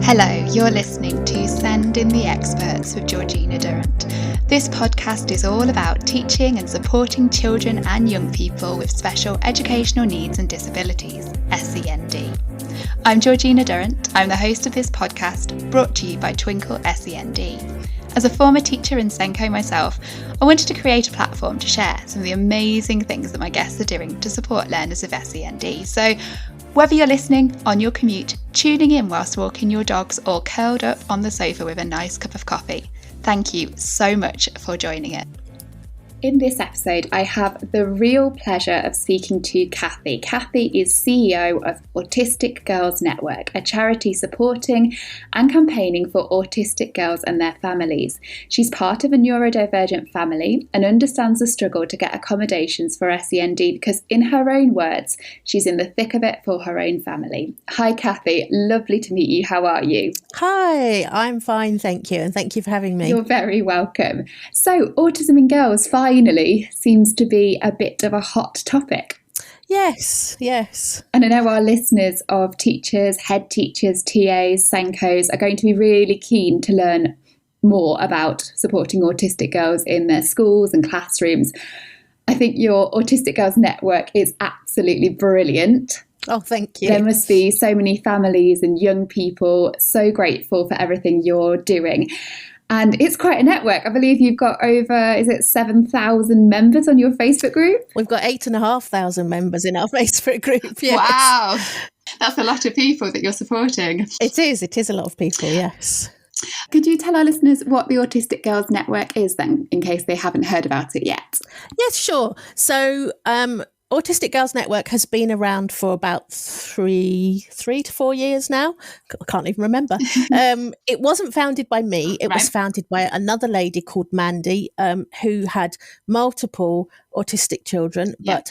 Hello, you're listening to Send in the Experts with Georgina Durrant. This podcast is all about teaching and supporting children and young people with special educational needs and disabilities, SEND. I'm Georgina Durrant. I'm the host of this podcast, brought to you by Twinkle SEND. As a former teacher in SENDCo myself, I wanted to create a platform to share some of the amazing things that my guests are doing to support learners with SEND. So whether you're listening on your commute, tuning in whilst walking your dogs, or curled up on the sofa with a nice cup of coffee, thank you so much for joining it. In this episode, I have the real pleasure of speaking to Cathy. Cathy is CEO of Autistic Girls Network, a charity supporting and campaigning for autistic girls and their families. She's part of a neurodivergent family and understands the struggle to get accommodations for SEND because, in her own words, she's in the thick of it for her own family. Hi, Cathy. Lovely to meet you. How are you? Hi, I'm fine, thank you. And thank you for having me. You're very welcome. So, autism in girls finally seems to be a bit of a hot topic. Yes. And I know our listeners of teachers, head teachers, TAs, SENDCos are going to be really keen to learn more about supporting autistic girls in their schools and classrooms. I think your Autistic Girls Network is absolutely brilliant. Oh, thank you. There must be so many families and young people so grateful for everything you're doing. And it's quite a network. I believe you've got over, 7,000 members on your Facebook group? We've got 8,500 members in our Facebook group, yes. Wow, that's a lot of people that you're supporting. It is a lot of people, yes. Could you tell our listeners what the Autistic Girls Network is then, in case they haven't heard about it yet? Yes, sure. So Autistic Girls Network has been around for about three to 4 years now. I can't even remember. It wasn't founded by me. It was founded by another lady called Mandy, who had multiple autistic children, but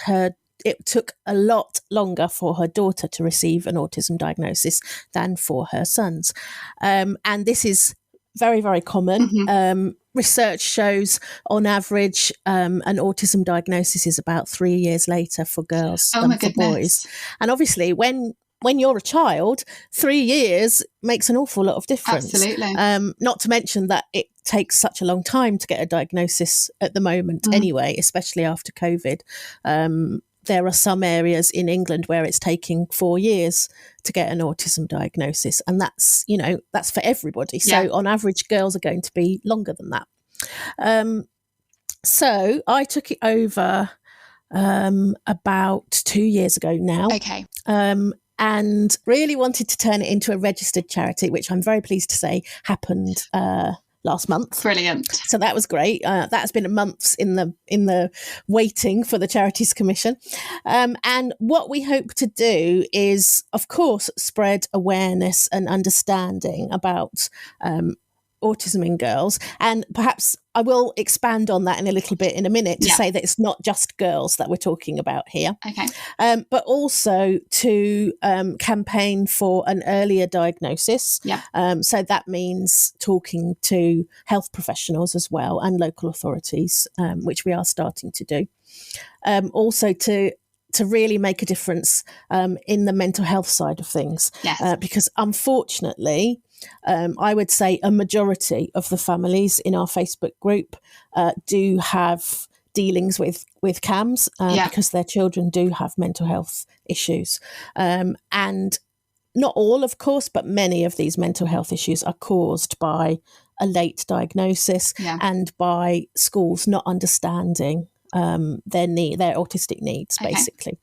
it took a lot longer for her daughter to receive an autism diagnosis than for her sons. And this is very, very common. Mm-hmm. Research shows on average an autism diagnosis is about 3 years later for girls than for boys. And obviously when you're a child, 3 years makes an awful lot of difference. Absolutely. Not to mention that it takes such a long time to get a diagnosis at the moment anyway, especially after COVID. There are some areas in England where it's taking 4 years to get an autism diagnosis. And that's for everybody. So on average, girls are going to be longer than that. So I took it over about 2 years ago now. Okay. And really wanted to turn it into a registered charity, which I'm very pleased to say happened last month. Brilliant. So that was great. That has been months in the waiting for the Charities Commission. And what we hope to do is, of course, spread awareness and understanding about autism in girls. And perhaps I will expand on that in a little bit in a minute to say that it's not just girls that we're talking about here. Okay. But also to campaign for an earlier diagnosis. Yeah. So that means talking to health professionals as well and local authorities, which we are starting to do. Also to really make a difference in the mental health side of things. Yes. Because unfortunately, I would say a majority of the families in our Facebook group do have dealings with CAMHS because their children do have mental health issues. And not all, of course, but many of these mental health issues are caused by a late diagnosis and by schools not understanding their autistic needs, basically.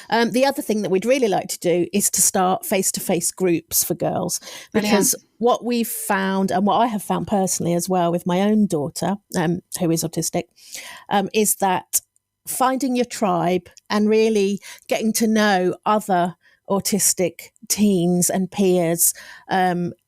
The other thing that we'd really like to do is to start face-to-face groups for girls, because what we've found, and what I have found personally as well with my own daughter, who is autistic, is that finding your tribe and really getting to know other autistic teens and peers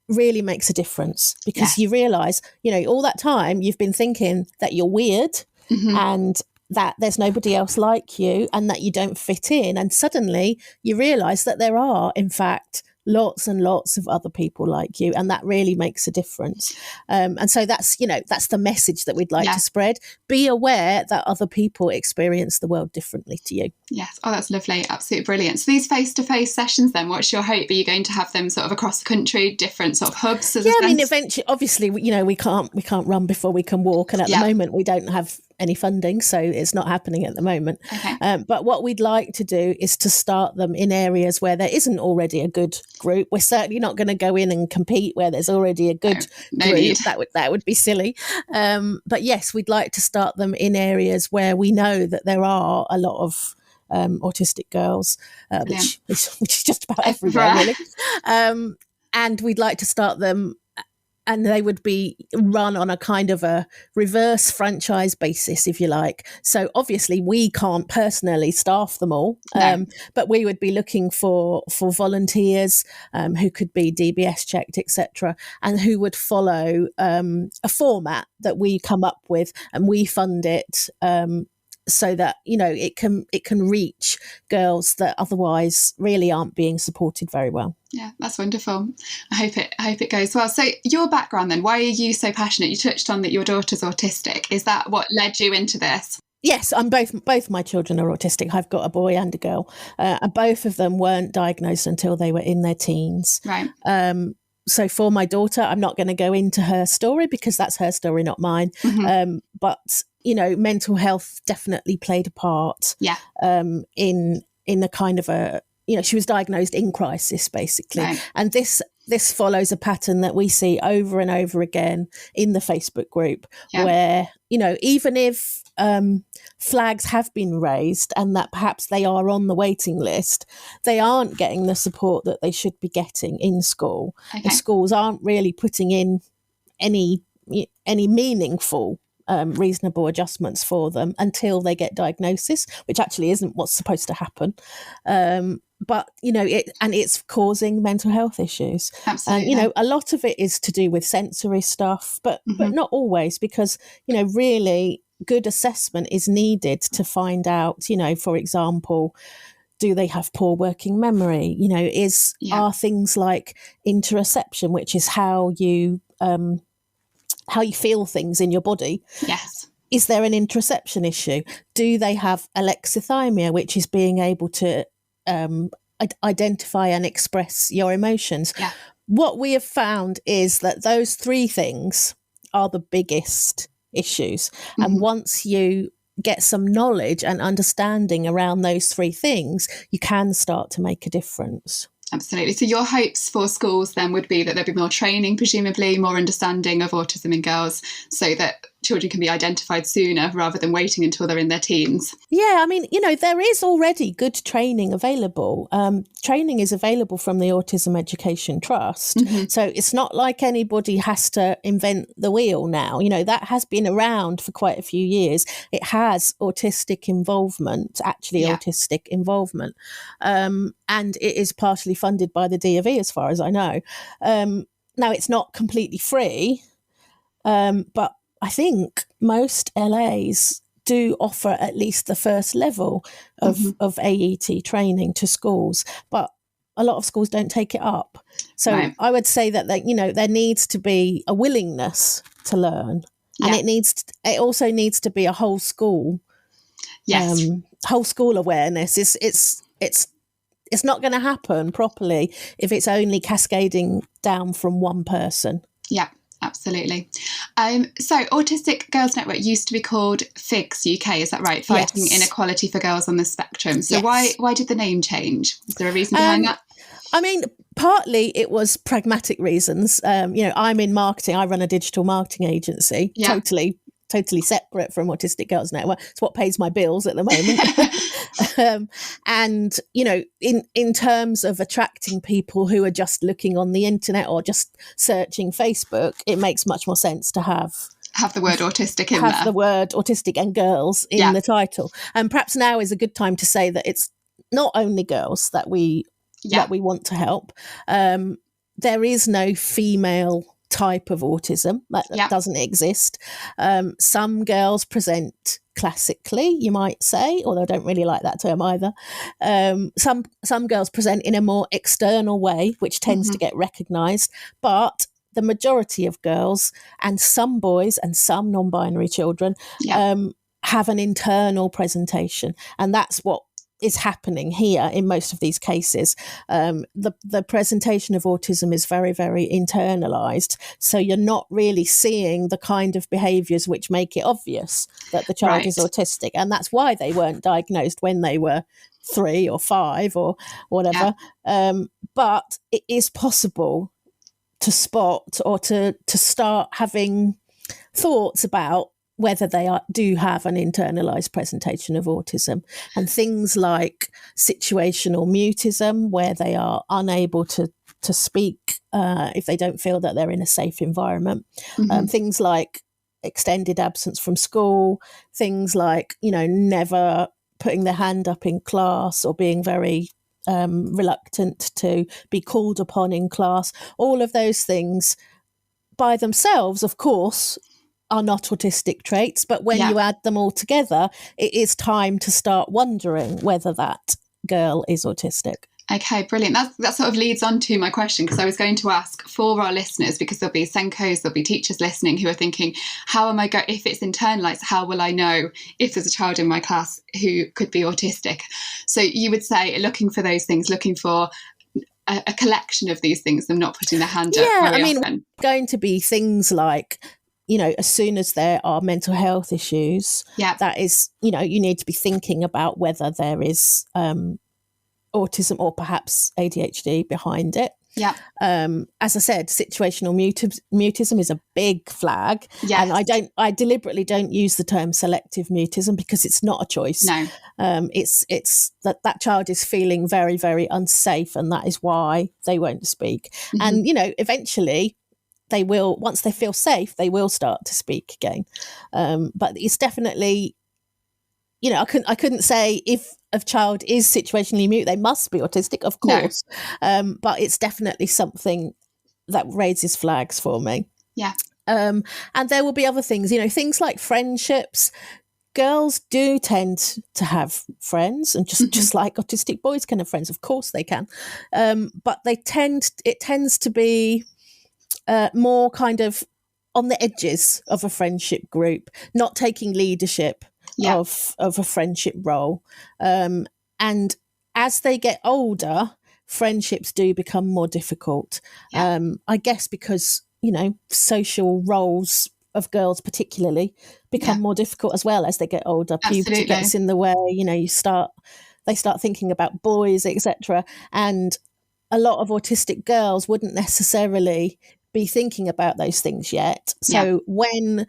really makes a difference, because you realise, all that time you've been thinking that you're weird and that there's nobody else like you and that you don't fit in. And suddenly you realise that there are, in fact, lots and lots of other people like you, and that really makes a difference. And so that's the message that we'd like to spread. Be aware that other people experience the world differently to you. Yes. Oh, that's lovely. Absolutely brilliant. So these face-to-face sessions then, what's your hope? Are you going to have them sort of across the country, different sort of hubs? I mean, eventually, obviously, we can't run before we can walk, and at the moment we don't have any funding, so it's not happening at the moment. Okay. But what we'd like to do is to start them in areas where there isn't already a good group. We're certainly not going to go in and compete where there's already a good group. Need. That would be silly. But yes, we'd like to start them in areas where we know that there are a lot of autistic girls, which is just about everywhere, really. And we'd like to start them, and they would be run on a kind of a reverse franchise basis, if you like. So obviously we can't personally staff them all, but we would be looking for volunteers who could be DBS checked, etc., and who would follow a format that we come up with, and we fund it so that it can reach girls that otherwise really aren't being supported very well. Yeah, that's wonderful. I hope it goes well. So your background then, why are you so passionate? You touched on that your daughter's autistic. Is that what led you into this? Yes, I'm both my children are autistic. I've got a boy and a girl, and both of them weren't diagnosed until they were in their teens. Right. So for my daughter, I'm not going to go into her story because that's her story, not mine. Mm-hmm. But mental health definitely played a part. Yeah. In a kind of a she was diagnosed in crisis, basically, right. And this follows a pattern that we see over and over again in the Facebook group, where even if flags have been raised and that perhaps they are on the waiting list, they aren't getting the support that they should be getting in school. Okay. The schools aren't really putting in any meaningful reasonable adjustments for them until they get diagnosis, which actually isn't what's supposed to happen. But it's causing mental health issues. Absolutely. And a lot of it is to do with sensory stuff, but not always, because really good assessment is needed to find out, for example, do they have poor working memory? Are things like interoception, which is how you feel things in your body. Yes. Is there an interoception issue? Do they have alexithymia, which is being able to identify and express your emotions? Yeah. What we have found is that those three things are the biggest issues. Mm-hmm. And once you get some knowledge and understanding around those three things, you can start to make a difference. Absolutely. So your hopes for schools then would be that there'd be more training, presumably more understanding of autism in girls, so that children can be identified sooner rather than waiting until they're in their teens. Yeah, I mean, there is already good training available. Training is available from the Autism Education Trust. Mm-hmm. So it's not like anybody has to invent the wheel now. That has been around for quite a few years. It has autistic involvement. And it is partially funded by the D of E, as far as I know. Now, it's not completely free, but I think most LAs do offer at least the first level of AET training to schools, but a lot of schools don't take it up. So right. I would say that there needs to be a willingness to learn, and it also needs to be a whole school, whole school awareness. It's not going to happen properly if it's only cascading down from one person. Yeah. Absolutely. So Autistic Girls Network used to be called FIGS UK, is that right? Fighting Inequality for Girls on the Spectrum. So why did the name change? Is there a reason behind that? I mean, partly it was pragmatic reasons. I'm in marketing. I run a digital marketing agency, totally separate from Autistic Girls Network. It's what pays my bills at the moment. And, in terms of attracting people who are just looking on the internet or just searching Facebook, it makes much more sense to have the word autistic in there. Have the word autistic and girls in the title. And perhaps now is a good time to say that it's not only girls that we want to help. There is no female type of autism. That doesn't exist. Some girls present classically, you might say, although I don't really like that term either. Some girls present in a more external way, which tends to get recognised, but the majority of girls and some boys and some non-binary children have an internal presentation, and that's what is happening here in most of these cases. The presentation of autism is very, very internalised, so you're not really seeing the kind of behaviours which make it obvious that the child is autistic, and that's why they weren't diagnosed when they were 3 or 5 or whatever. But it is possible to spot or to start having thoughts about whether they do have an internalised presentation of autism, and things like situational mutism, where they are unable to speak if they don't feel that they're in a safe environment, things like extended absence from school, things like, never putting their hand up in class or being very reluctant to be called upon in class. All of those things by themselves, of course, are not autistic traits, but when you add them all together, it is time to start wondering whether that girl is autistic. Okay, brilliant. That sort of leads on to my question, because I was going to ask for our listeners, because there'll be SENDCos, there'll be teachers listening who are thinking, how am I going, if it's internalised, how will I know if there's a child in my class who could be autistic? So you would say looking for those things, looking for a collection of these things, them not putting their hand up very often. Going to be things like, as soon as there are mental health issues, that is, you need to be thinking about whether there is autism or perhaps ADHD behind it. As I said, situational mutism is a big flag, and I deliberately don't use the term selective mutism because it's not a choice. No, it's that child is feeling very, very unsafe, and that is why they won't speak. And eventually they will, once they feel safe, they will start to speak again. But it's definitely, I couldn't say if a child is situationally mute, they must be autistic, of course. No. But it's definitely something that raises flags for me. And there will be other things, things like friendships. Girls do tend to have friends, and just like autistic boys can have friends, of course they can. But it tends to be more kind of on the edges of a friendship group, not taking leadership of a friendship role. And as they get older, friendships do become more difficult. I guess because, social roles of girls particularly become more difficult as well as they get older. Absolutely. Puberty gets in the way, they start thinking about boys, etc. And a lot of autistic girls wouldn't necessarily be thinking about those things yet. So when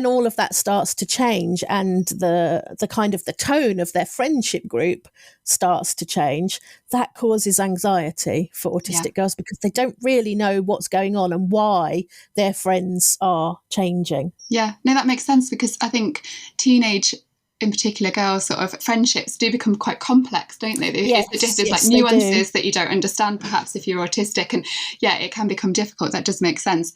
all of that starts to change and the kind of the tone of their friendship group starts to change, that causes anxiety for autistic girls because they don't really know what's going on and why their friends are changing. Yeah, no, that makes sense, because I think teenage, in particular, girls' sort of friendships do become quite complex, don't they? There's like nuances that you don't understand perhaps if you're autistic, and it can become difficult. That does make sense.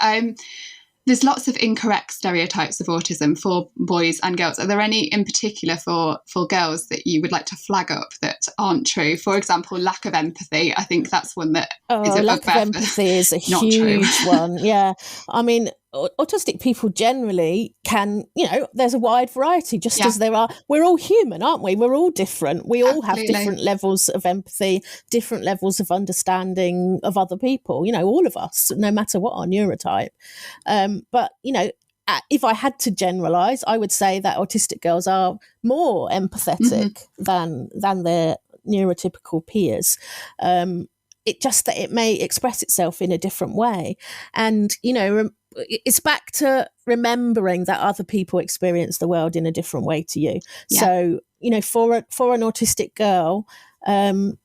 There's lots of incorrect stereotypes of autism for boys and girls. Are there any in particular for girls that you would like to flag up that aren't true? For example, lack of empathy. I think that's one that is a lack of empathy is a huge one. Yeah. I mean, autistic people generally can, there's a wide variety, just as there are. We're all human, aren't we? We're all different. We all have different levels of empathy, different levels of understanding of other people, all of us, no matter what our neurotype. But, if I had to generalise, I would say that autistic girls are more empathetic than their neurotypical peers. It may express itself in a different way. And, it's back to remembering that other people experience the world in a different way to you. So, for an autistic girl, the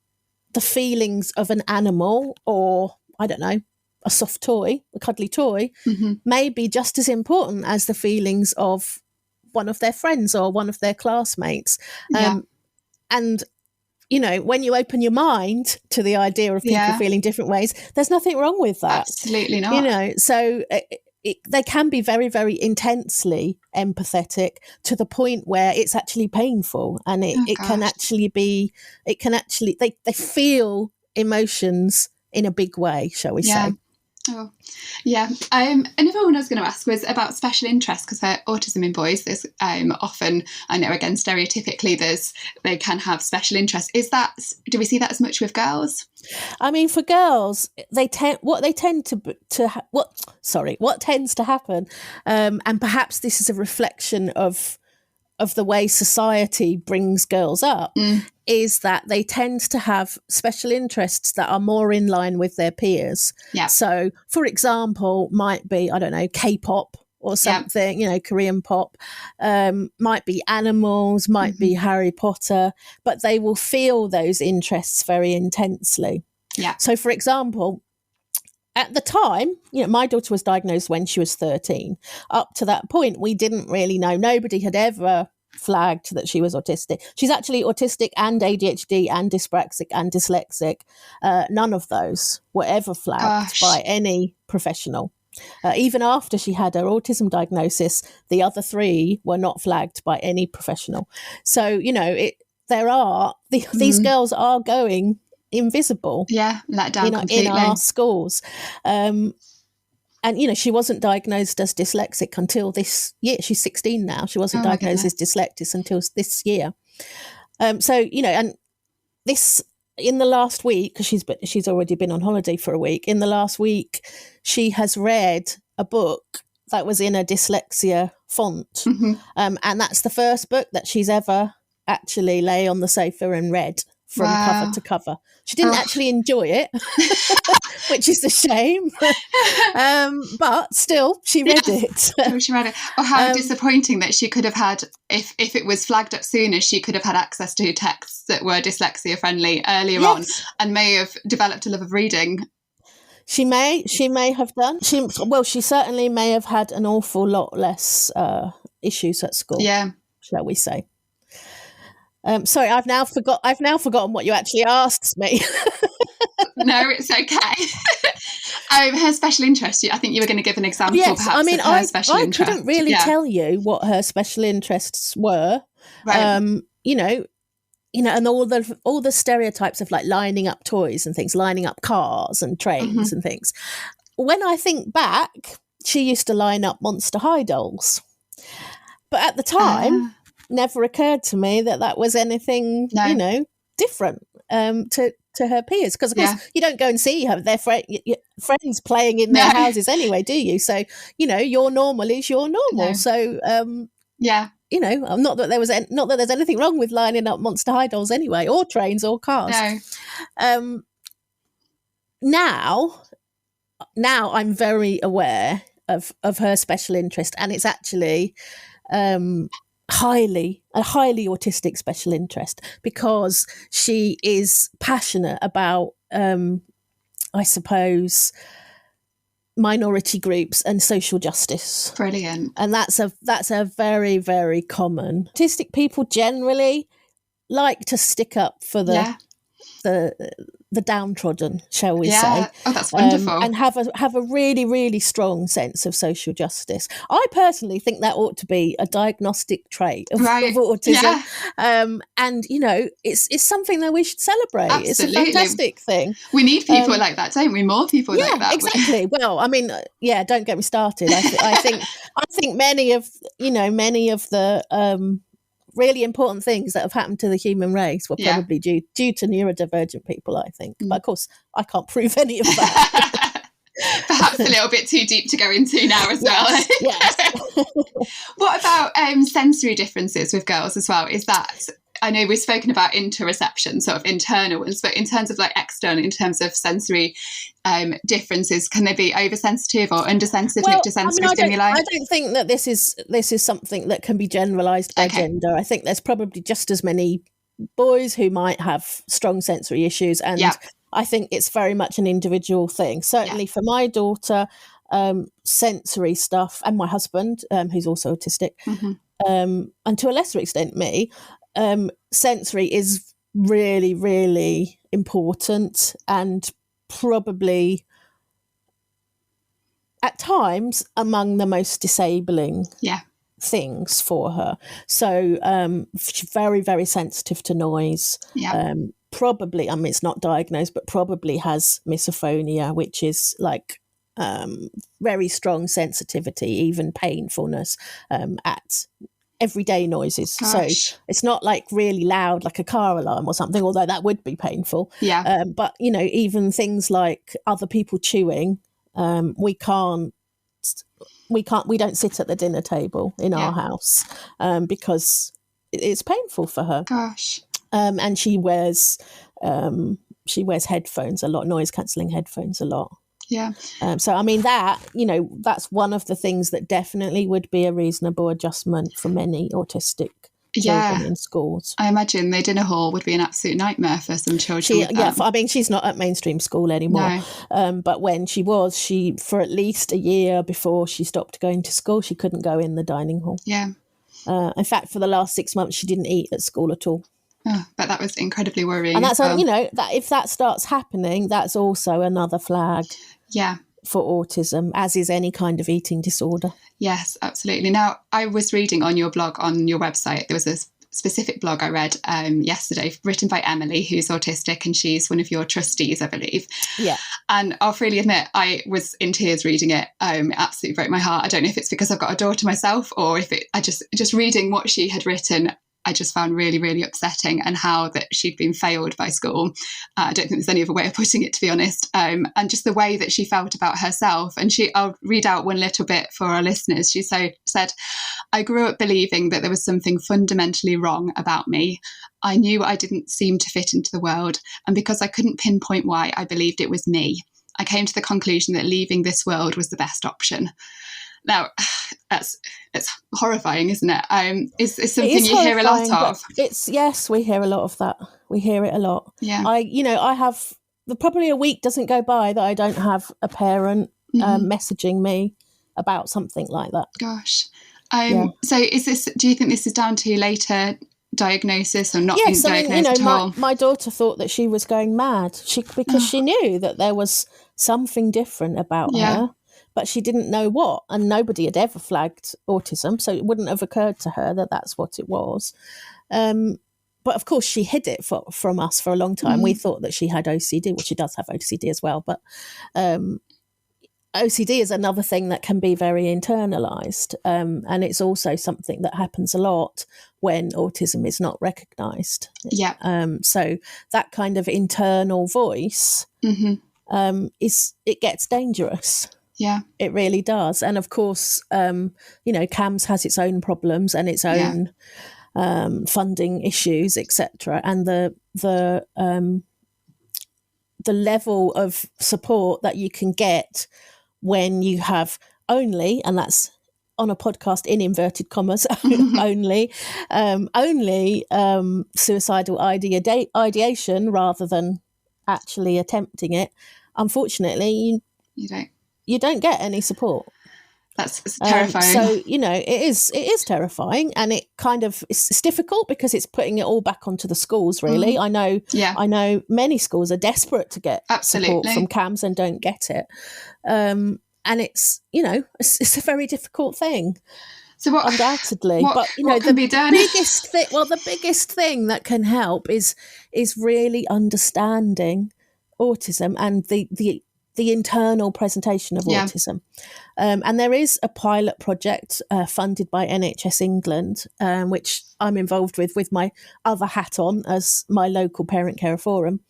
feelings of an animal or, I don't know, a soft toy, a cuddly toy, may be just as important as the feelings of one of their friends or one of their classmates. And you know, when you open your mind to the idea of people feeling different ways, there's nothing wrong with that. Absolutely not. You know, so they can be very, very intensely empathetic to the point where it's actually painful, and it can actually be, they feel emotions in a big way, shall we say. Oh, yeah. Another one I was going to ask was about special interests, because for autism in boys, there's often, I know again stereotypically, they can have special interests. Do we see that as much with girls? I mean, for girls, what tends to happen, and perhaps this is a reflection of the way society brings girls up, is that they tend to have special interests that are more in line with their peers. Yeah. So, for example, might be, I don't know, K-pop or something, you know, Korean pop, might be animals, might be Harry Potter, but they will feel those interests very intensely. Yeah. So, for example, at the time, you know, my daughter was diagnosed when she was 13. Up to that point, we didn't really know. Nobody had ever flagged that she was autistic. She's actually autistic and ADHD and dyspraxic and dyslexic. None of those were ever flagged by any professional. Even after she had her autism diagnosis, the other 3 were not flagged by any professional. So, you know, these girls are going invisible. Yeah, let down completely. In our schools. And, you know, she wasn't diagnosed as dyslexic until this year. She's 16 now. She wasn't diagnosed as dyslexic until this year. So, you know, and this, in the last week, because she's already been on holiday for a week, in the last week, she has read a book that was in a dyslexia font. And that's the first book that she's ever actually lay on the sofa and read from cover to cover. She didn't actually enjoy it, which is a shame. But still, she read it. She read it. Or how disappointing that she could have had, if it was flagged up sooner, she could have had access to texts that were dyslexia friendly earlier on, and may have developed a love of reading. She may have done. She certainly may have had an awful lot less issues at school. Yeah, shall we say? Sorry, I've now forgotten what you actually asked me. No, it's okay. Her special interest. I think you were going to give an example. Yes, perhaps, I mean, of her special I interest. couldn't really tell you what her special interests were. Right. You know, and all the stereotypes of like lining up toys and things, lining up cars and trains and things. When I think back, she used to line up Monster High dolls, but at the time. Never occurred to me that was anything, you know, different to her peers. Because, of course, you don't go and see their friends playing in their houses anyway, do you? So, you know, your normal is your normal. No. So, you know, not that there's anything wrong with lining up Monster High dolls anyway, or trains or cars. No. Now I'm very aware of her special interest, and it's actually a highly autistic special interest, because she is passionate about I suppose minority groups and social justice. Brilliant. And that's a very, very common. Autistic people generally like to stick up for the downtrodden, shall we say? Oh, that's wonderful. And have a really, really strong sense of social justice. I personally think that ought to be a diagnostic trait of autism. And you know, it's something that we should celebrate. Absolutely. It's a fantastic thing. We need people like that, don't we? More people like that. Exactly. Well, I mean, don't get me started. I think many of the really important things that have happened to the human race were probably due to neurodivergent people, I think. But of course, I can't prove any of that. Perhaps a little bit too deep to go into now as well. Yes. What about sensory differences with girls as well? Is that, I know we've spoken about interoception, sort of internal ones, but in terms of like external, in terms of sensory differences, can they be oversensitive or undersensitive to sensory stimuli? I don't think that this is something that can be generalised by gender. I think there's probably just as many boys who might have strong sensory issues, and I think it's very much an individual thing. Certainly for my daughter, sensory stuff, and my husband, who's also autistic, and to a lesser extent me, sensory is really, really important, and probably at times among the most disabling things for her. So she's very, very sensitive to noise. Probably, I mean, it's not diagnosed, but probably has misophonia, which is like very strong sensitivity, even painfulness at everyday noises. Gosh. So it's not like really loud, like a car alarm or something, although that would be painful. But, you know, even things like other people chewing, we don't sit at the dinner table in our house because it's painful for her. Gosh. And she wears headphones a lot, noise cancelling headphones a lot. So I mean, that, you know, that's one of the things that definitely would be a reasonable adjustment for many autistic children in schools. I imagine the dinner hall would be an absolute nightmare for some children. I mean, she's not at mainstream school anymore. No. But when she was, for at least a year before she stopped going to school, she couldn't go in the dining hall. In fact, for the last 6 months, she didn't eat at school at all. Oh, but that was incredibly worrying. And that's, you know, that if that starts happening, that's also another flag. For autism, as is any kind of eating disorder. Yes, absolutely. Now, I was reading on your blog, on your website, there was a specific blog I read yesterday written by Emily, who's autistic, and she's one of your trustees, I believe. And I'll freely admit, I was in tears reading it. It absolutely broke my heart. I don't know if it's because I've got a daughter myself, or if I just reading what she had written, I just found really, really upsetting, and how that she'd been failed by school. I don't think there's any other way of putting it, to be honest. And just the way that she felt about herself. And I'll read out one little bit for our listeners. She said, "I grew up believing that there was something fundamentally wrong about me. I knew I didn't seem to fit into the world. And because I couldn't pinpoint why, I believed it was me. I came to the conclusion that leaving this world was the best option." Now, it's horrifying, isn't it? It's something you hear a lot of. Yes, we hear a lot of that. We hear it a lot. I have probably a week doesn't go by that I don't have a parent messaging me about something like that. Gosh. So do you think this is down to later diagnosis or not being diagnosed at all? My daughter thought that she was going mad because she knew that there was something different about her. But she didn't know what, and nobody had ever flagged autism, so it wouldn't have occurred to her that that's what it was. But of course, she hid it from us for a long time. We thought that she had OCD. Well, she does have OCD as well, but OCD is another thing that can be very internalised, and it's also something that happens a lot when autism is not recognised. So that kind of internal voice it gets dangerous. It really does. And of course, CAMS has its own problems and its own funding issues, etc. And the level of support that you can get when you have only, and that's on a podcast in inverted commas, only suicidal ideation rather than actually attempting it. Unfortunately, you don't get any support. That's terrifying. So, it is terrifying, and it kind of it's difficult because it's putting it all back onto the schools, really. I know many schools are desperate to get support from CAMS and don't get it. And it's, it's a very difficult thing. So what, undoubtedly, what can be done? The biggest thing that can help is really understanding autism and the internal presentation of autism. And there is a pilot project funded by NHS England, which I'm involved with my other hat on as my local parent carer forum,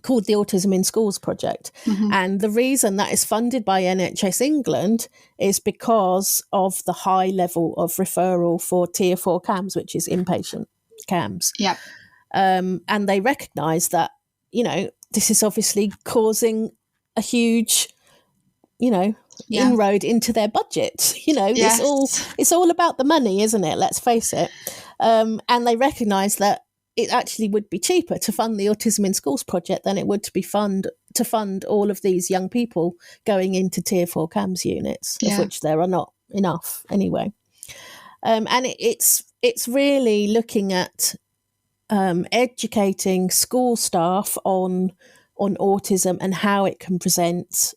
called the Autism in Schools project. And the reason that is funded by NHS England is because of the high level of referral for Tier 4 CAMS, which is inpatient CAMS. And they recognise that, this is obviously causing a huge, inroad into their budget. It's all about the money, isn't it? Let's face it. And they recognise that it actually would be cheaper to fund the Autism in Schools project than it would to fund all of these young people going into Tier 4 CAMS units, of which there are not enough anyway. And it's really looking at educating school staff on autism and how it can present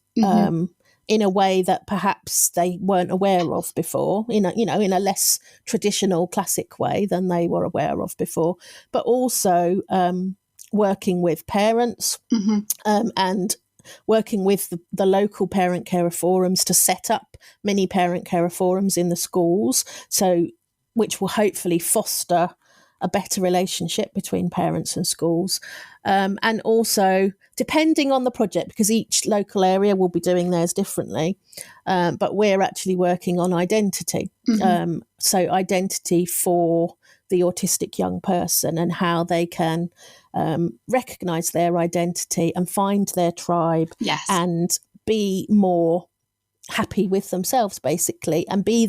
in a way that perhaps they weren't aware of before, in a less traditional, classic way than they were aware of before, but also working with parents and working with the local parent carer forums to set up mini parent carer forums in the schools, which will hopefully foster a better relationship between parents and schools. And also, depending on the project, because each local area will be doing theirs differently, but we're actually working on identity. So identity for the autistic young person and how they can recognise their identity and find their tribe and be more happy with themselves, basically, and be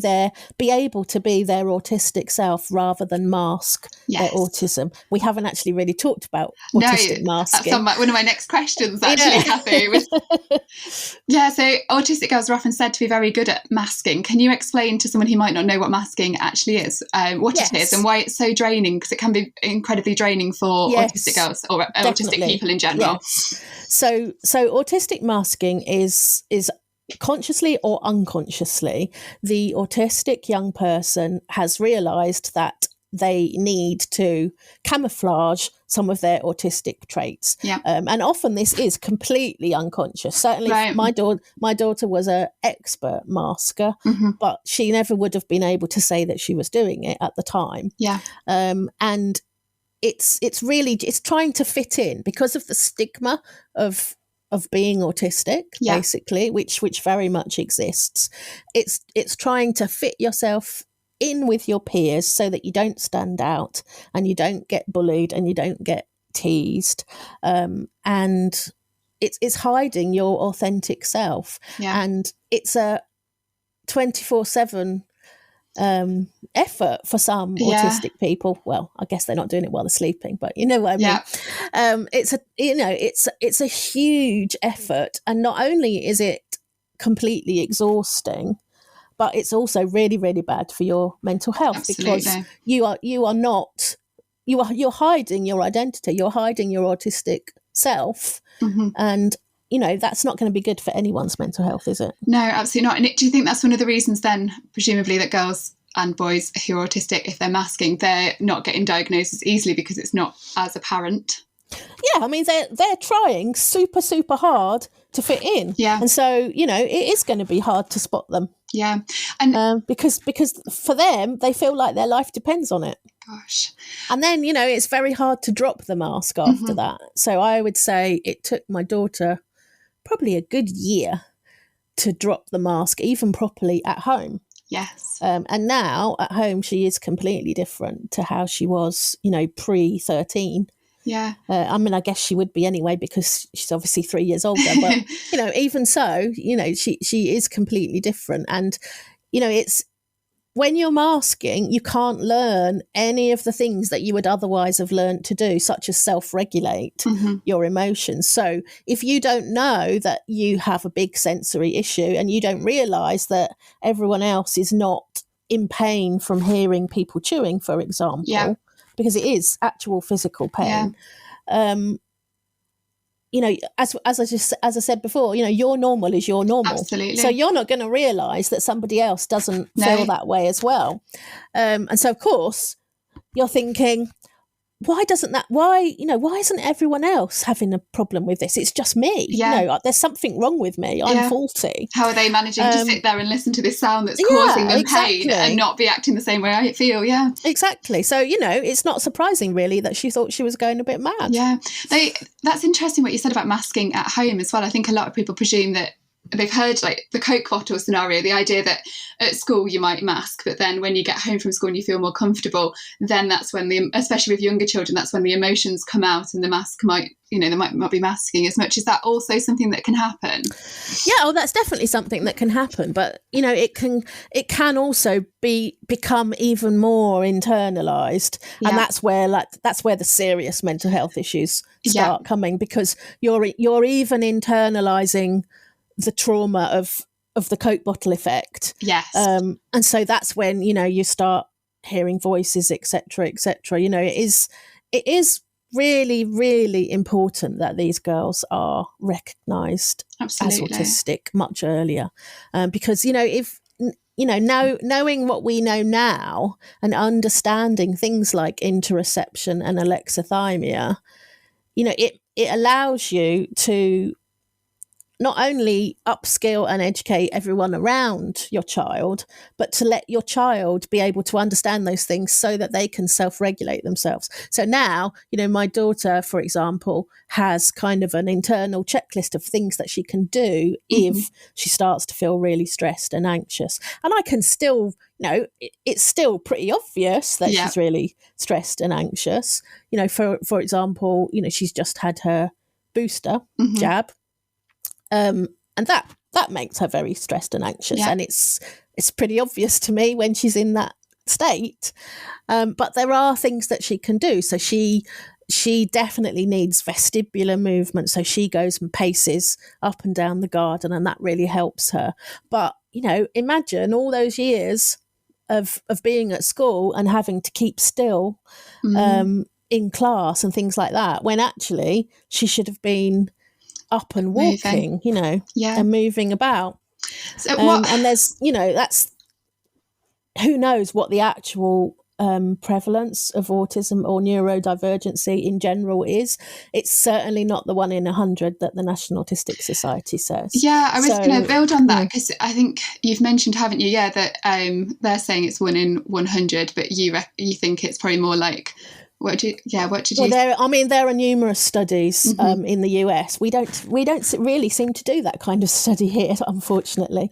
able to be their autistic self rather than mask their autism. We haven't actually really talked about autistic masking. That's one of my next questions, actually, Cathy. So autistic girls are often said to be very good at masking. Can you explain to someone who might not know what masking actually is, what it is and why it's so draining? Because it can be incredibly draining for autistic girls or autistic people in general. So autistic masking is consciously or unconsciously, the autistic young person has realised that they need to camouflage some of their autistic traits. And often this is completely unconscious. Certainly my daughter was an expert masker, but she never would have been able to say that she was doing it at the time. And it's really trying to fit in because of the stigma of being autistic, basically, which very much exists. It's trying to fit yourself in with your peers so that you don't stand out and you don't get bullied and you don't get teased, and it's hiding your authentic self, and it's a 24/7 effort for some autistic people. Well, I guess they're not doing it while they're sleeping, but you know what I mean. It's a huge effort, and not only is it completely exhausting, but it's also really, really bad for your mental health. Absolutely. Because you're hiding your identity, you're hiding your autistic self, and that's not going to be good for anyone's mental health, is it? No, absolutely not. And do you think that's one of the reasons then, presumably, that girls and boys who are autistic, if they're masking, they're not getting diagnosed as easily because it's not as apparent? Yeah, I mean, they're trying super, super hard to fit in. And so, it is going to be hard to spot them. And because for them, they feel like their life depends on it. Gosh. And then, it's very hard to drop the mask after that. So I would say it took my daughter probably a good year to drop the mask, even properly at home. And now at home, she is completely different to how she was, pre-13. I mean, I guess she would be anyway because she's obviously 3 years older. But, even so, she is completely different. And, it's when you're masking, you can't learn any of the things that you would otherwise have learned to do, such as self-regulate your emotions. So if you don't know that you have a big sensory issue and you don't realise that everyone else is not in pain from hearing people chewing, for example, because it is actual physical pain, as I said before, your normal is your normal. Absolutely. So you're not going to realise that somebody else doesn't feel that way as well. And so, of course, you're thinking, why isn't everyone else having a problem with this? It's just me. There's something wrong with me. I'm faulty. How are they managing to sit there and listen to this sound that's causing them pain and not be acting the same way I feel? Exactly. So, it's not surprising really that she thought she was going a bit mad. That's interesting what you said about masking at home as well. I think a lot of people presume that they've heard like the Coke bottle scenario, the idea that at school you might mask, but then when you get home from school and you feel more comfortable, then that's when especially with younger children, that's when the emotions come out and the mask might, they might not be masking as much. Is that also something that can happen? That's definitely something that can happen, but it can also become even more internalized, and that's where the serious mental health issues start coming, because you're even internalizing the trauma of the Coke bottle effect. And so that's when, you start hearing voices, etc., etc. It it is really, really important that these girls are recognised as autistic much earlier, because if knowing what we know now and understanding things like interoception and alexithymia, it allows you to not only upskill and educate everyone around your child, but to let your child be able to understand those things so that they can self-regulate themselves. So now, my daughter, for example, has kind of an internal checklist of things that she can do if she starts to feel really stressed and anxious. And I can still, it's still pretty obvious that she's really stressed and anxious. For example, she's just had her booster jab. And that makes her very stressed and anxious, and it's pretty obvious to me when she's in that state. But there are things that she can do. So she definitely needs vestibular movement. So she goes and paces up and down the garden, and that really helps her. But imagine all those years of being at school and having to keep still in class and things like that, when actually she should have been up and walking, and moving about. So and there's, that's, who knows what the actual prevalence of autism or neurodivergency in general is. It's certainly not the 1 in 100 that the National Autistic Society says. Yeah, I was going to build on that, because I think you've mentioned, haven't you? Yeah, that they're saying it's 1 in 100, but you think it's probably more like. What did you? Well, there are numerous studies in the US. We don't really seem to do that kind of study here, unfortunately.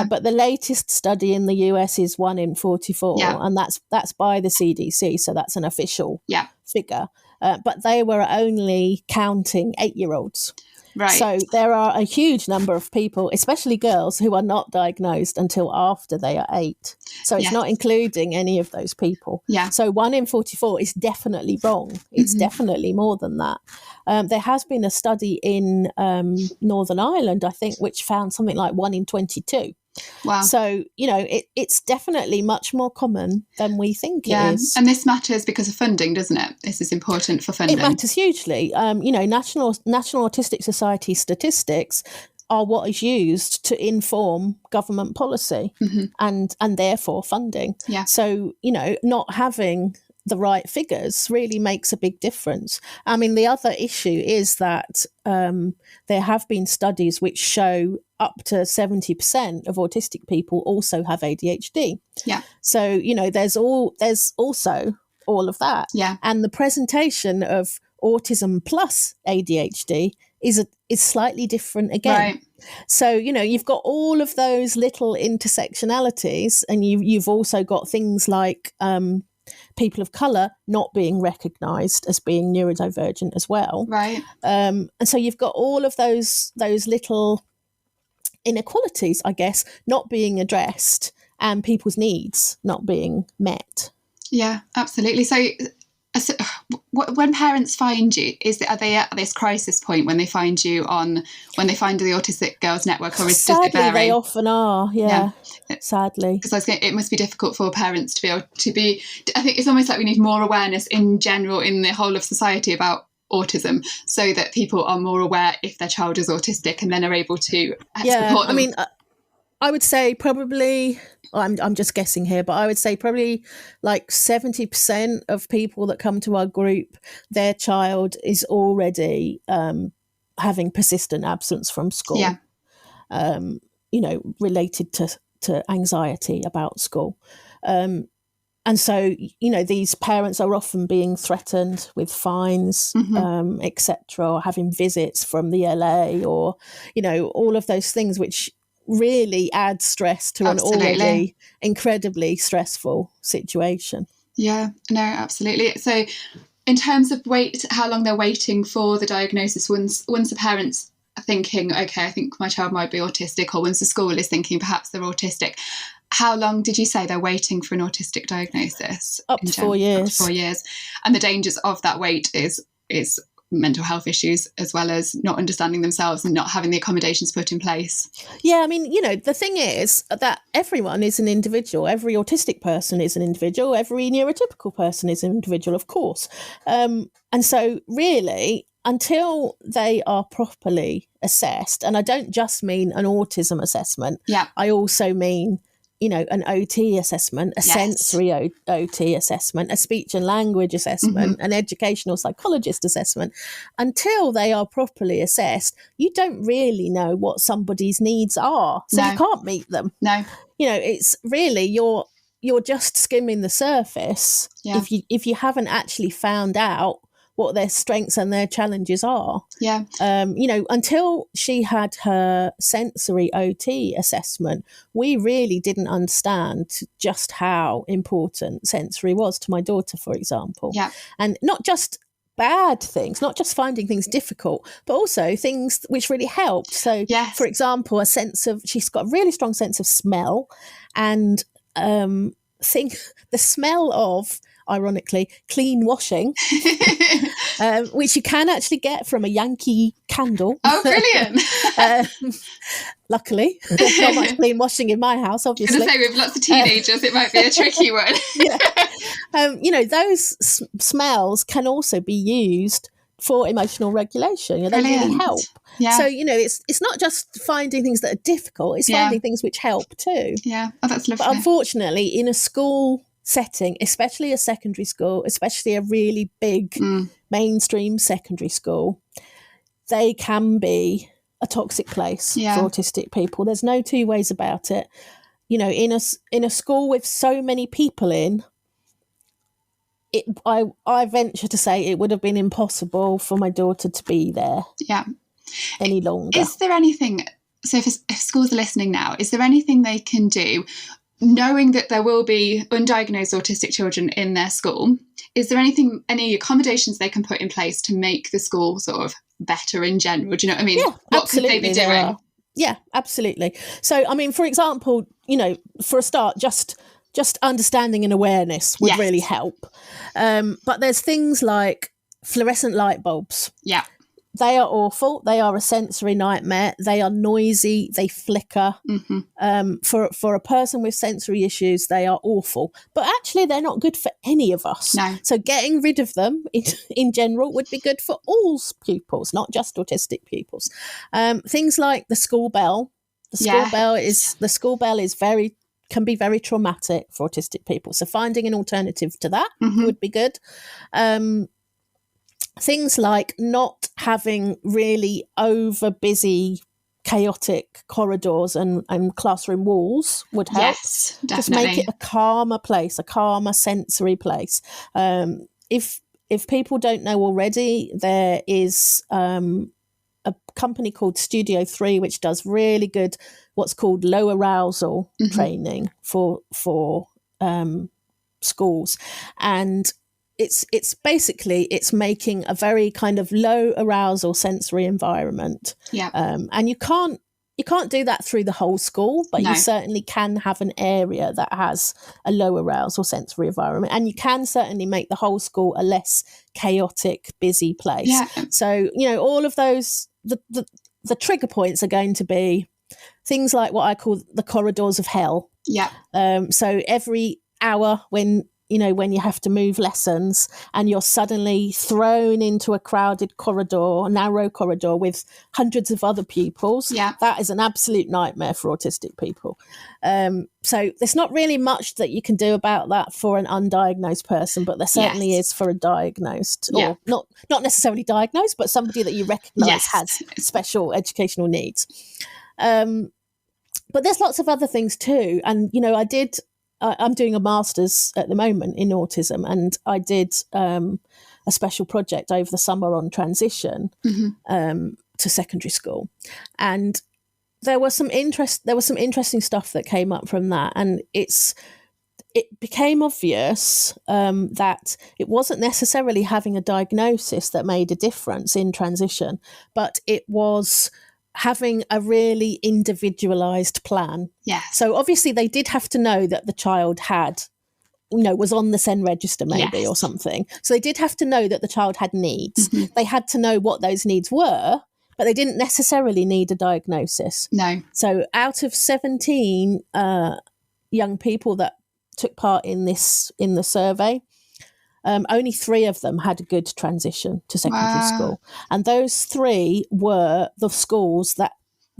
But the latest study in the US is 1 in 44, and that's by the CDC, so that's an official figure. But they were only counting 8-year-olds. Right. So there are a huge number of people, especially girls, who are not diagnosed until after they are 8. So it's not including any of those people. Yeah. So 1 in 44 is definitely wrong. It's definitely more than that. There has been a study in Northern Ireland, I think, which found something like 1 in 22. Wow. So, it's definitely much more common than we think it is. And this matters because of funding, doesn't it? This is important for funding. It matters hugely. National Autistic Society statistics are what is used to inform government policy and therefore funding. Yeah. So, not having the right figures really makes a big difference. I mean, the other issue is that there have been studies which show up to 70% of autistic people also have ADHD. Yeah. So, there's also all of that. Yeah. And the presentation of autism plus ADHD is slightly different again. Right. So, you've got all of those little intersectionalities, and you've also got things like people of colour not being recognised as being neurodivergent as well. Right. And so you've got all of those little inequalities, I guess, not being addressed, and people's needs not being met. Yeah, absolutely. So when parents find you, are they at this crisis point when they find you when they find the Autistic Girls Network, or does it vary? They often are, sadly. Because it must be difficult for parents to be able to be, I think it's almost like we need more awareness in general in the whole of society about autism, so that people are more aware if their child is autistic and then are able to support them. I mean, I would say probably, I'm just guessing here, but I would say probably like 70% of people that come to our group, their child is already having persistent absence from school, related to anxiety about school. And so, these parents are often being threatened with fines, etc., or having visits from the LA, or, all of those things which really add stress to an already incredibly stressful situation. Yeah, no, absolutely. So in terms of how long they're waiting for the diagnosis, once the parents are thinking, okay, I think my child might be autistic, or once the school is thinking perhaps they're autistic, how long did you say they're waiting for an autistic diagnosis? Up to 4 years. Up to 4 years. And the dangers of that wait is mental health issues, as well as not understanding themselves and not having the accommodations put in place. Yeah, I mean, the thing is that everyone is an individual. Every autistic person is an individual. Every neurotypical person is an individual, of course. And so really, until they are properly assessed, and I don't just mean an autism assessment, I also mean an OT assessment, a sensory OT assessment, a speech and language assessment, an educational psychologist assessment. Until they are properly assessed, you don't really know what somebody's needs are. So you can't meet them. No. It's really, you're just skimming the surface if you haven't actually found out what their strengths and their challenges are. Yeah. Until she had her sensory OT assessment, we really didn't understand just how important sensory was to my daughter, for example. Yeah. And not just bad things, not just finding things difficult, but also things which really helped. So, for example, she's got a really strong sense of smell, and the smell of, ironically, clean washing, which you can actually get from a Yankee candle. Oh, brilliant. Luckily, there's not much clean washing in my house, obviously. I was going to say, with lots of teenagers, it might be a tricky one. Those smells can also be used for emotional regulation. They really help. Yeah. So, it's not just finding things that are difficult, it's finding things which help too. Yeah. Oh, that's lovely. But unfortunately, in a school setting, especially a secondary school, especially a really big mainstream secondary school, they can be a toxic place for autistic people. There's no two ways about it. In a school with so many people in, I venture to say it would have been impossible for my daughter to be there any longer. Is there anything, so if schools are listening now, is there anything they can do, knowing that there will be undiagnosed autistic children in their school? Is there any accommodations they can put in place to make the school sort of better in general? Do you know what I mean? Yeah, what could they be doing? Yeah, absolutely. So, I mean, for example, for a start, just understanding and awareness would really help. But there's things like fluorescent light bulbs. Yeah. They are awful. They are a sensory nightmare. They are noisy. They flicker. For a person with sensory issues, they are awful. But actually, they're not good for any of us. No. So getting rid of them in general would be good for all pupils, not just autistic pupils. Things like the school bell. The school bell can be very traumatic for autistic people. So finding an alternative to that would be good. Things like not having really over busy, chaotic corridors and classroom walls would help. Yes, definitely. Just make it a calmer place, a calmer sensory place. If people don't know already, there is a company called Studio 3, which does really good what's called low arousal training for schools. And it's basically making a very kind of low arousal sensory environment. Yeah. And you can't do that through the whole school, but you certainly can have an area that has a low arousal sensory environment, and you can certainly make the whole school a less chaotic, busy place. Yeah. So, all of those, the trigger points are going to be things like what I call the corridors of hell. Yeah. So every hour when you have to move lessons and you're suddenly thrown into a crowded corridor, narrow corridor with hundreds of other pupils, that is an absolute nightmare for autistic people. So there's not really much that you can do about that for an undiagnosed person, but there certainly is for a diagnosed, or not necessarily diagnosed, but somebody that you recognise has special educational needs. But there's lots of other things too. And, I'm doing a master's at the moment in autism, and I did a special project over the summer on transition to secondary school, and there was some interesting stuff that came up from that, and it became obvious that it wasn't necessarily having a diagnosis that made a difference in transition, but it was having a really individualized plan. Yeah. So obviously they did have to know that the child had was on the SEND register maybe, or something. So they did have to know that the child had needs. They had to know what those needs were, but they didn't necessarily need a diagnosis. No. So out of 17 young people that took part in the survey, only 3 of them had a good transition to secondary school. And those 3 were the schools that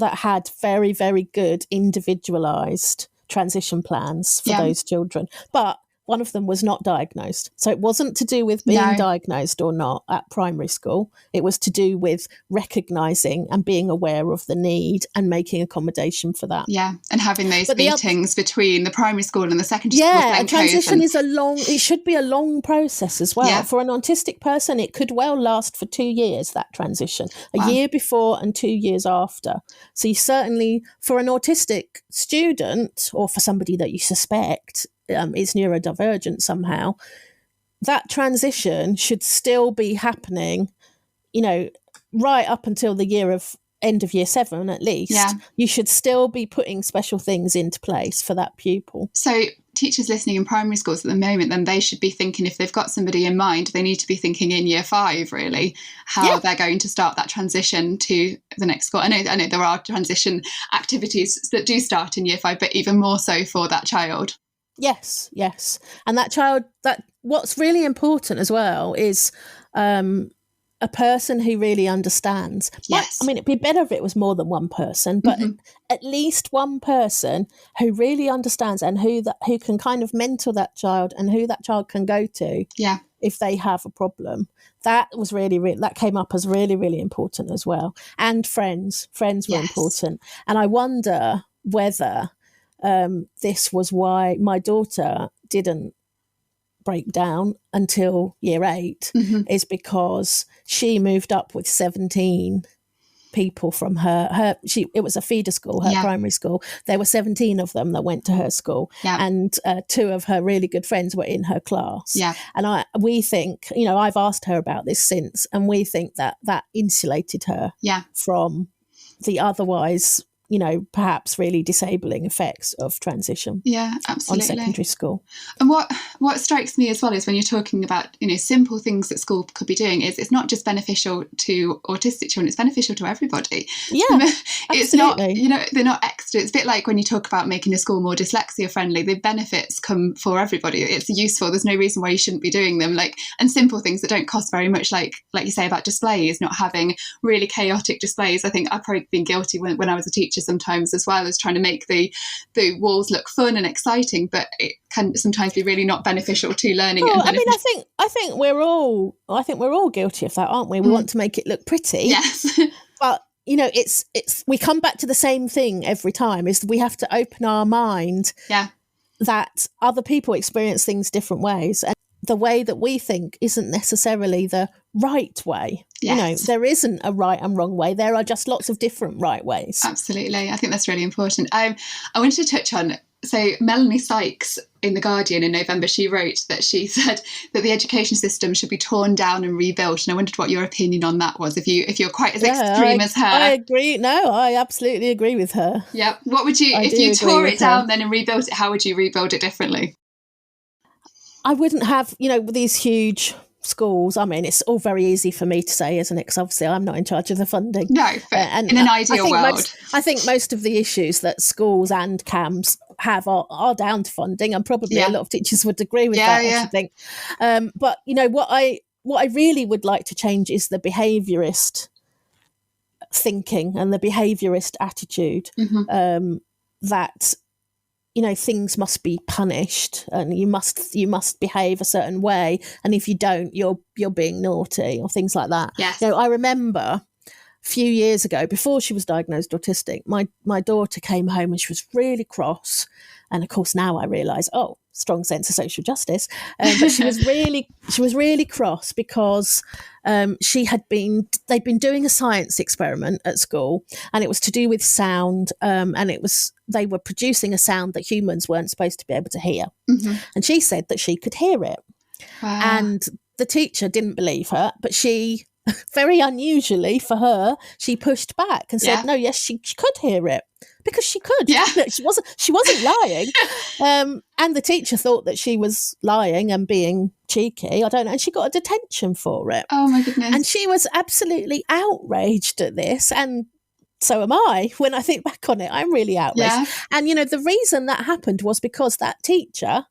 had very, very good individualised transition plans for those children. But one of them was not diagnosed. So it wasn't to do with being diagnosed or not at primary school. It was to do with recognising and being aware of the need and making accommodation for that. Yeah, and having those meetings between the primary school and the secondary school. Yeah, and transition is it should be a long process as well. Yeah. For an autistic person, it could well last for 2 years, that transition. A year before and 2 years after. So you certainly, for an autistic student, or for somebody that you suspect is neurodivergent somehow, that transition should still be happening, right up until the end of year 7 at least. Yeah. You should still be putting special things into place for that pupil. So teachers listening in primary schools at the moment, then they should be thinking, if they've got somebody in mind, they need to be thinking in year 5 really how they're going to start that transition to the next school. I know there are transition activities that do start in year 5, but even more so for that child. Yes. And that child, what's really important as well is a person who really understands. Yes. I mean, it'd be better if it was more than one person, but at least one person who really understands and who can kind of mentor that child and who that child can go to if they have a problem. That was that came up as really, really important as well. And friends were important. And I wonder whether this was why my daughter didn't break down until year 8, is because she moved up with 17 people from it was a feeder school, her primary school. There were 17 of them that went to her school, and 2 of her really good friends were in her class. And we think, I've asked her about this since, and we think that insulated her from the otherwise perhaps really disabling effects of transition. Yeah, absolutely. On secondary school. And what strikes me as well is when you're talking about, simple things that school could be doing, is it's not just beneficial to autistic children, it's beneficial to everybody. Yeah, it's absolutely. not, they're not extra. It's a bit like when you talk about making a school more dyslexia friendly, the benefits come for everybody. It's useful. There's no reason why you shouldn't be doing them. And simple things that don't cost very much, like you say about displays, not having really chaotic displays. I think I've probably been guilty when I was a teacher sometimes as well, as trying to make the walls look fun and exciting, but it can sometimes be really not beneficial to learning. I think we're all guilty of that, aren't we? We want to make it look pretty. Yes. But it's we come back to the same thing every time, is we have to open our mind that other people experience things different ways, and the way that we think isn't necessarily the right way. Yes. There isn't a right and wrong way. There are just lots of different right ways. Absolutely. I think that's really important. I wanted to touch on, so Melanie Sykes in The Guardian in November, she wrote that she said that the education system should be torn down and rebuilt. And I wondered what your opinion on that was, if you're quite as extreme as her. I agree. No, I absolutely agree with her. Yeah. What would you, if you tore it down then and rebuilt it, how would you rebuild it differently? I wouldn't have, these huge schools. I mean, it's all very easy for me to say, isn't it? Because obviously I'm not in charge of the funding. No, but in an ideal world. I think most of the issues that schools and CAMs have are down to funding, and probably a lot of teachers would agree with that, I should think. But, what I really would like to change is the behaviourist thinking and the behaviourist attitude, that things must be punished and you must behave a certain way, and if you don't, you're being naughty, or things like that. Yes. I remember a few years ago, before she was diagnosed autistic, my daughter came home and she was really cross, and of course now I realise, strong sense of social justice, but she was really cross because they'd been doing a science experiment at school, and it was to do with sound, and they were producing a sound that humans weren't supposed to be able to hear, and she said that she could hear it. Wow. And the teacher didn't believe her, but she, very unusually for her, she pushed back and said, no, yes, she could hear it. because she could. Yeah. She wasn't lying. And the teacher thought that she was lying and being cheeky. I don't know. And she got a detention for it. Oh my goodness. And she was absolutely outraged at this. And so am I. When I think back on it, I'm really outraged. Yeah. And, the reason that happened was because that teacher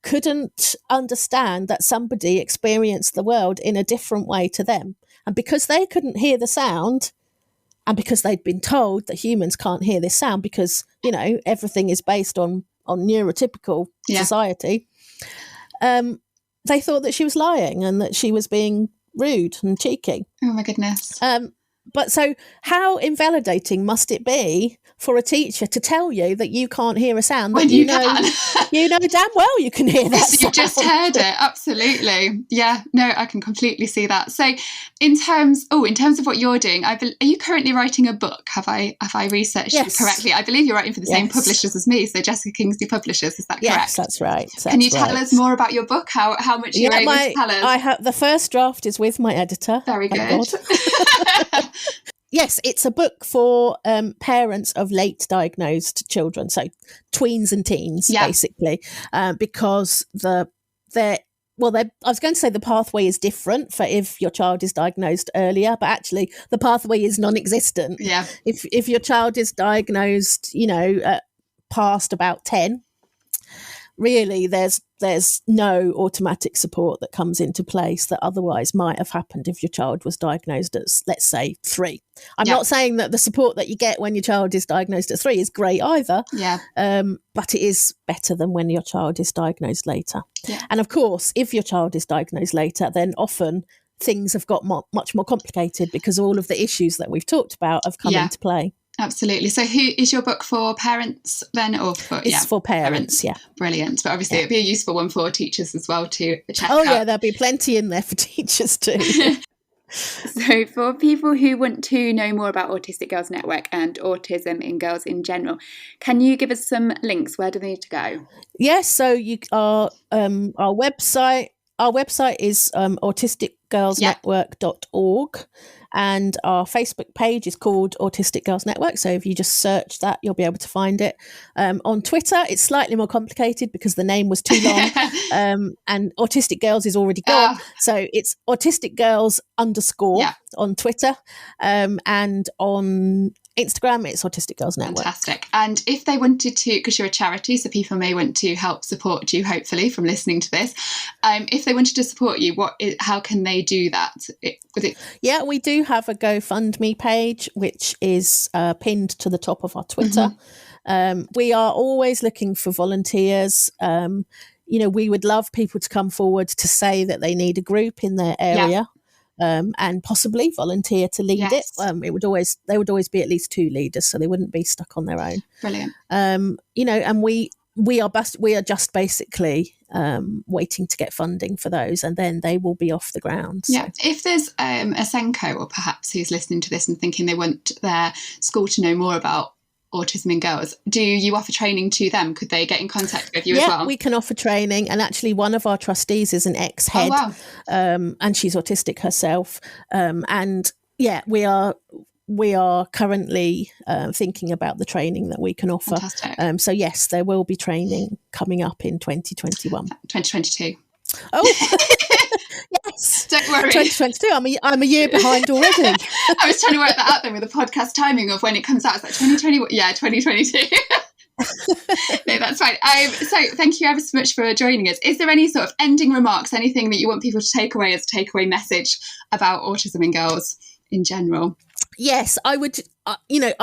couldn't understand that somebody experienced the world in a different way to them. And because they couldn't hear the sound, and because they'd been told that humans can't hear this sound because, everything is based on neurotypical society, they thought that she was lying and that she was being rude and cheeky. Oh my goodness. But so how invalidating must it be for a teacher to tell you that you can't hear a sound when that you know damn well you can hear that sound. You've just heard it. Absolutely. Yeah, no, I can completely see that. So in terms of what you're doing, are you currently writing a book? Have I researched you correctly? I believe you're writing for the same publishers as me, so Jessica Kingsley Publishers, is that correct? Yes, that's right. Can you tell us more about your book? How much you're able to tell us? I have the first draft is with my editor. Very good. Yes, it's a book for parents of late diagnosed children, so tweens and teens, basically, because I was going to say the pathway is different for if your child is diagnosed earlier, but actually the pathway is non-existent. Yeah. If your child is diagnosed, past about 10, really there's no automatic support that comes into place that otherwise might have happened if your child was diagnosed at, let's say, 3. I'm not saying that the support that you get when your child is diagnosed at 3 is great either, but it is better than when your child is diagnosed later. Yeah. And of course, if your child is diagnosed later, then often things have got much more complicated because all of the issues that we've talked about have come into play. Absolutely. So who is your book for, parents then, or for It's for parents, yeah. Brilliant. But obviously it'd be a useful one for teachers as well to check out. Yeah, there'll be plenty in there for teachers too. So for people who want to know more about Autistic Girls Network and autism in girls in general, can you give us some links? Where do they need to go? Yes, so our website is autisticgirlsnetwork.org. And our Facebook page is called Autistic Girls Network. So if you just search that, you'll be able to find it. On Twitter, it's slightly more complicated because the name was too long. And Autistic Girls is already gone. So it's Autistic Girls _ on Twitter. And on Instagram, it's Autistic Girls Network. Fantastic. And if they wanted to, because you're a charity, so people may want to help support you, hopefully, from listening to this. If they wanted to support you, how can they do that? Yeah, we do have a GoFundMe page, which is pinned to the top of our Twitter. Mm-hmm. We are always looking for volunteers. We would love people to come forward to say that they need a group in their area. And possibly volunteer to lead it. There would always be at least 2 leaders, so they wouldn't be stuck on their own. Brilliant. And we are just basically waiting to get funding for those, and then they will be off the ground. So. Yeah. If there's a SENDCo or perhaps who's listening to this and thinking they want their school to know more about autism in girls, do you offer training to them? Could they get in contact with you as well? Yeah, we can offer training, and actually one of our trustees is an ex-head. Oh, wow. And she's autistic herself, and we are currently thinking about the training that we can offer. Fantastic. So yes, there will be training coming up in 2021. 2022. Oh, yes. Don't worry. 2022. I'm a year behind already. I was trying to work that out then with the podcast timing of when it comes out. It's like 2021. Yeah, 2022. No, that's fine. So thank you ever so much for joining us. Is there any sort of ending remarks, anything that you want people to take away as a takeaway message about autism in girls in general? Yes, I would. I know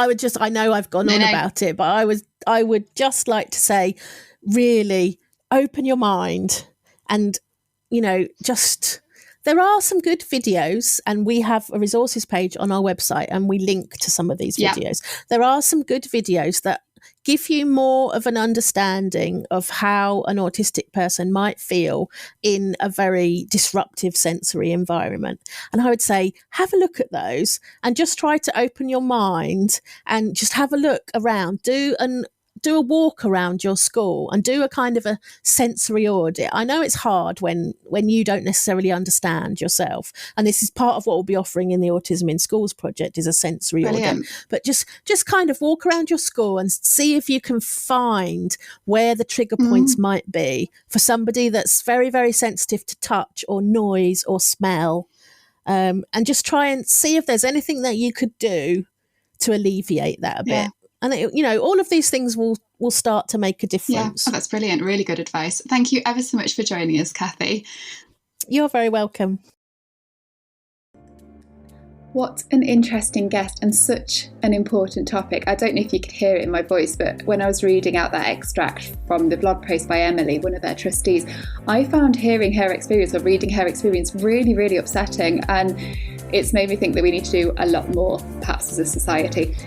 I've gone on about it, but I would just like to say, really open your mind. And, there are some good videos, and we have a resources page on our website, and we link to some of these videos. There are some good videos that give you more of an understanding of how an autistic person might feel in a very disruptive sensory environment. And I would say, have a look at those and just try to open your mind and just have a look around. Do do a walk around your school and do a kind of a sensory audit. I know it's hard when you don't necessarily understand yourself, and this is part of what we'll be offering in the Autism in Schools project, is a sensory audit. But just kind of walk around your school and see if you can find where the trigger points might be for somebody that's very, very sensitive to touch or noise or smell, and just try and see if there's anything that you could do to alleviate that a bit. And all of these things will start to make a difference. Yeah, that's brilliant. Really good advice. Thank you ever so much for joining us, Cathy. You're very welcome. What an interesting guest and such an important topic. I don't know if you could hear it in my voice, but when I was reading out that extract from the blog post by Emily, one of their trustees, I found hearing her experience or reading her experience really, really upsetting. And it's made me think that we need to do a lot more, perhaps as a society.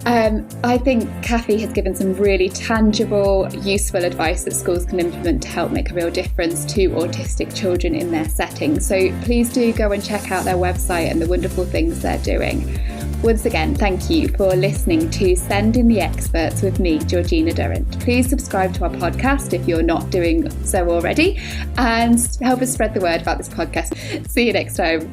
I think Cathy has given some really tangible, useful advice that schools can implement to help make a real difference to autistic children in their setting. So please do go and check out their website and the wonderful things they're doing. Once again, thank you for listening to Send in the Experts with me, Georgina Durrant. Please subscribe to our podcast if you're not doing so already, and help us spread the word about this podcast. See you next time.